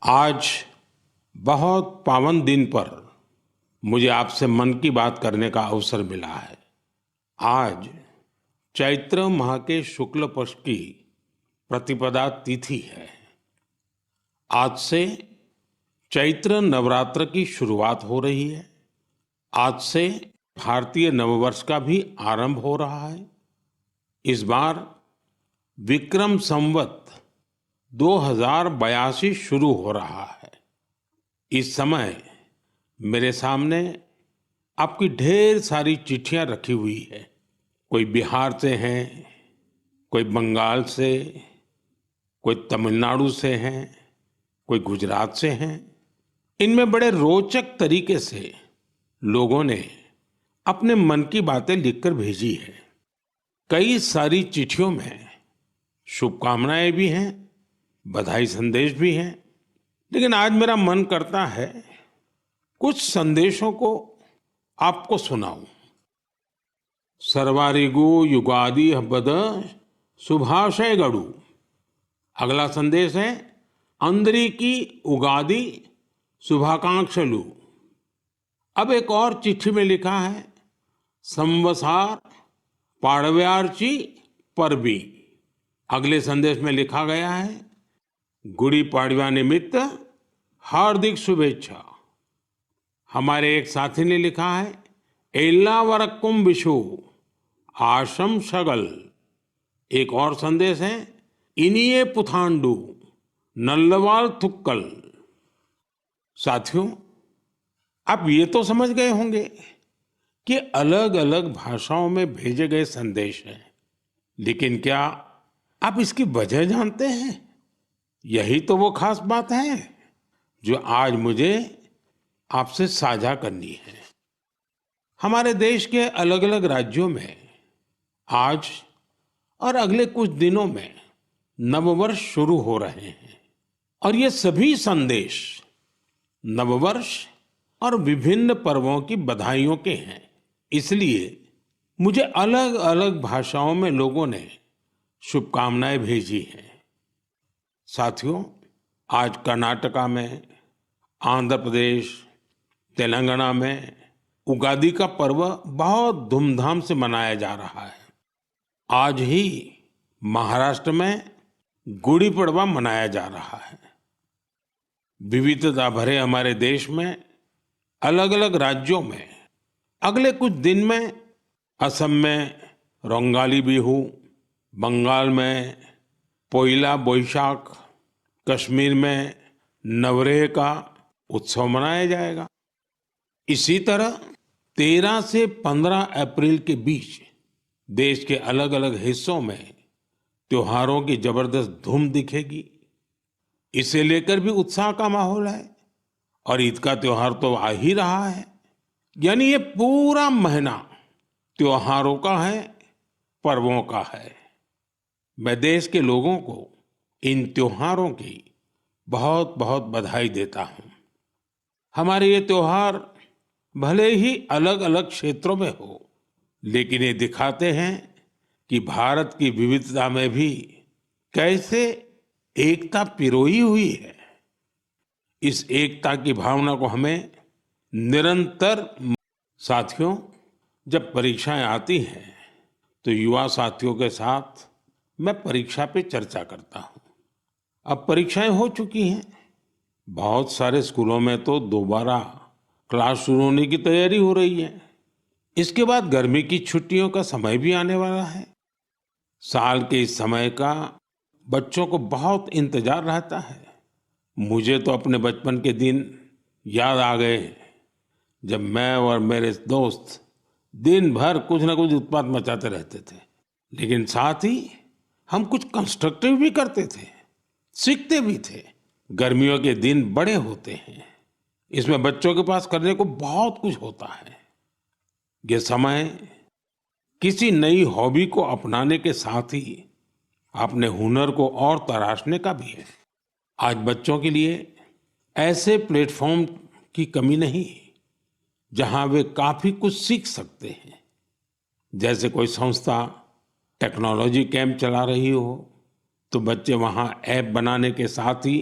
आज बहुत पावन दिन पर मुझे आपसे मन की बात करने का अवसर मिला है। आज चैत्र माह के शुक्ल पक्ष की प्रतिपदा तिथि है। आज से चैत्र नवरात्र की शुरुआत हो रही है। आज से भारतीय नववर्ष का भी आरंभ हो रहा है। इस बार विक्रम संवत 2082 शुरू हो रहा है। इस समय मेरे सामने आपकी ढेर सारी चिट्ठियां रखी हुई है। कोई बिहार से हैं, कोई बंगाल से, कोई तमिलनाडु से हैं, कोई गुजरात से हैं। इनमें बड़े रोचक तरीके से लोगों ने अपने मन की बातें लिखकर भेजी है। कई सारी चिट्ठियों में शुभकामनाएं भी हैं, बधाई संदेश भी हैं। लेकिन आज मेरा मन करता है कुछ संदेशों को आपको सुनाऊं। सर्वारिगु युगादि हब्बद शुभाशय गड़ू। अगला संदेश है अंदरी की उगादि शुभाकांक्षलु। अब एक और चिट्ठी में लिखा है संवसार पाड़व्यार्ची परबी। अगले संदेश में लिखा गया है गुड़ी पाड़वा निमित्त हार्दिक शुभेच्छा। हमारे एक साथी ने लिखा है एल्ला वरक्कुम विशु आशम शगल। एक और संदेश है इनिये पुथांडु नल्लवाल थुक्कल। साथियों, आप ये तो समझ गए होंगे कि अलग अलग भाषाओं में भेजे गए संदेश हैं, लेकिन क्या आप इसकी वजह जानते हैं? यही तो वो खास बात है जो आज मुझे आपसे साझा करनी है। हमारे देश के अलग अलग राज्यों में आज और अगले कुछ दिनों में नववर्ष शुरू हो रहे हैं और ये सभी संदेश नववर्ष और विभिन्न पर्वों की बधाइयों के हैं। इसलिए मुझे अलग अलग भाषाओं में लोगों ने शुभकामनाएं भेजी हैं। साथियों, आज कर्नाटका में, आंध्र प्रदेश, तेलंगाना में उगादि का पर्व बहुत धूमधाम से मनाया जा रहा है। आज ही महाराष्ट्र में गुड़ी पड़वा मनाया जा रहा है। विविधता भरे हमारे देश में अलग अलग राज्यों में अगले कुछ दिन में असम में रोंगाली बिहू, बंगाल में पोइला बोईशाख, कश्मीर में नवरेह का उत्सव मनाया जाएगा। इसी तरह 13 से 15 अप्रैल के बीच देश के अलग अलग हिस्सों में त्योहारों की जबरदस्त धूम दिखेगी। इसे लेकर भी उत्साह का माहौल है और ईद का त्योहार तो आ ही रहा है। यानी ये पूरा महीना त्योहारों का है, पर्वों का है। मैं देश के लोगों को इन त्योहारों की बहुत बहुत बधाई देता हूं। हमारे ये त्योहार भले ही अलग अलग क्षेत्रों में हो, लेकिन ये दिखाते हैं कि भारत की विविधता में भी कैसे एकता पिरोई हुई है। इस एकता की भावना को हमें निरंतर। साथियों, जब परीक्षाएं आती हैं तो युवा साथियों के साथ मैं परीक्षा पे चर्चा करता हूं। अब परीक्षाएं हो चुकी हैं। बहुत सारे स्कूलों में तो दोबारा क्लास शुरू होने की तैयारी हो रही है। इसके बाद गर्मी की छुट्टियों का समय भी आने वाला है। साल के इस समय का बच्चों को बहुत इंतजार रहता है। मुझे तो अपने बचपन के दिन याद आ गए जब मैं और मेरे दोस्त दिन भर कुछ ना कुछ उत्पात मचाते रहते थे, लेकिन साथ ही हम कुछ कंस्ट्रक्टिव भी करते थे, सीखते भी थे। गर्मियों के दिन बड़े होते हैं। इसमें बच्चों के पास करने को बहुत कुछ होता है। ये समय किसी नई हॉबी को अपनाने के साथ ही अपने हुनर को और तराशने का भी है। आज बच्चों के लिए ऐसे प्लेटफॉर्म की कमी नहीं जहां वे काफी कुछ सीख सकते हैं। जैसे कोई संस्था टेक्नोलॉजी कैंप चला रही हो तो बच्चे वहां ऐप बनाने के साथ ही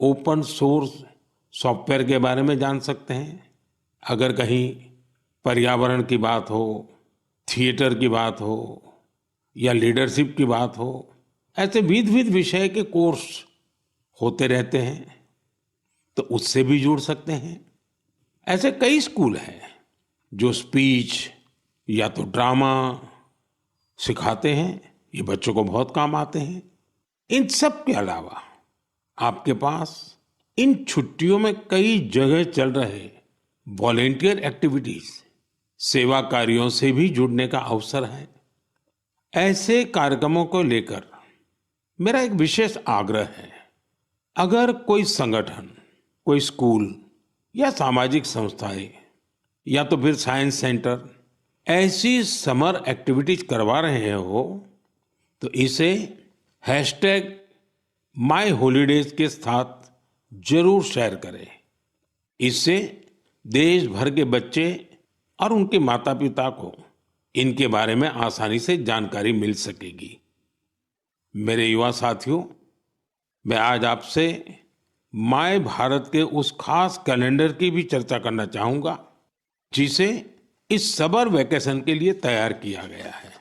ओपन सोर्स सॉफ्टवेयर के बारे में जान सकते हैं। अगर कहीं पर्यावरण की बात हो, थिएटर की बात हो या लीडरशिप की बात हो, ऐसे विविध विषय के कोर्स होते रहते हैं, तो उससे भी जुड़ सकते हैं। ऐसे कई स्कूल हैं जो स्पीच या तो ड्रामा सिखाते हैं, ये बच्चों को बहुत काम आते हैं। इन सब के अलावा आपके पास इन छुट्टियों में कई जगह चल रहे वॉलेंटियर एक्टिविटीज, सेवा कार्यों से भी जुड़ने का अवसर है। ऐसे कार्यक्रमों को लेकर मेरा एक विशेष आग्रह है। अगर कोई संगठन, कोई स्कूल या सामाजिक संस्थाएं या तो फिर साइंस सेंटर ऐसी समर एक्टिविटीज करवा रहे हो, तो इसे #मायहॉलिडेज के साथ जरूर शेयर करें। इससे देश भर के बच्चे और उनके माता पिता को इनके बारे में आसानी से जानकारी मिल सकेगी। मेरे युवा साथियों, मैं आज आपसे माय भारत के उस खास कैलेंडर की भी चर्चा करना चाहूंगा जिसे इस समर वेकेशन के लिए तैयार किया गया है।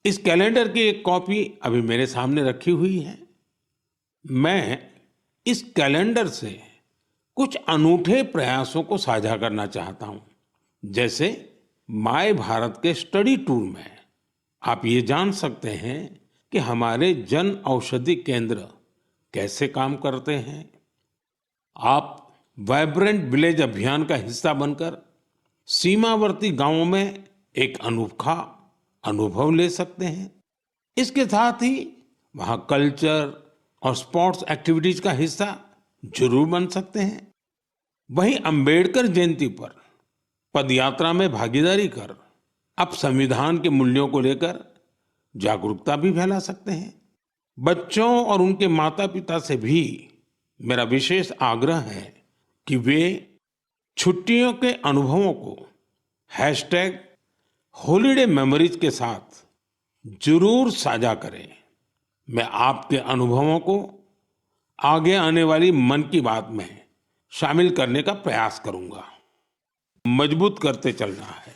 इस कैलेंडर की एक कॉपी अभी मेरे सामने रखी हुई है। मैं इस कैलेंडर से कुछ अनूठे प्रयासों को साझा करना चाहता हूं। जैसे माय भारत के स्टडी टूर में आप ये जान सकते हैं कि हमारे जन औषधि केंद्र कैसे काम करते हैं। आप वाइब्रेंट विलेज अभियान का हिस्सा बनकर सीमावर्ती गांवों में एक अनोखा अनुभव ले सकते हैं। इसके साथ ही वहां कल्चर और स्पोर्ट्स एक्टिविटीज का हिस्सा जरूर बन सकते हैं। वहीं अंबेडकर जयंती पर पदयात्रा में भागीदारी कर आप संविधान के मूल्यों को लेकर जागरूकता भी फैला सकते हैं। बच्चों और उनके माता पिता से भी मेरा विशेष आग्रह है कि वे छुट्टियों के अनुभवों को #हॉलिडे मेमोरीज के साथ जरूर साझा करें। मैं आपके अनुभवों को आगे आने वाली मन की बात में शामिल करने का प्रयास करूंगा। मजबूत करते चलना है।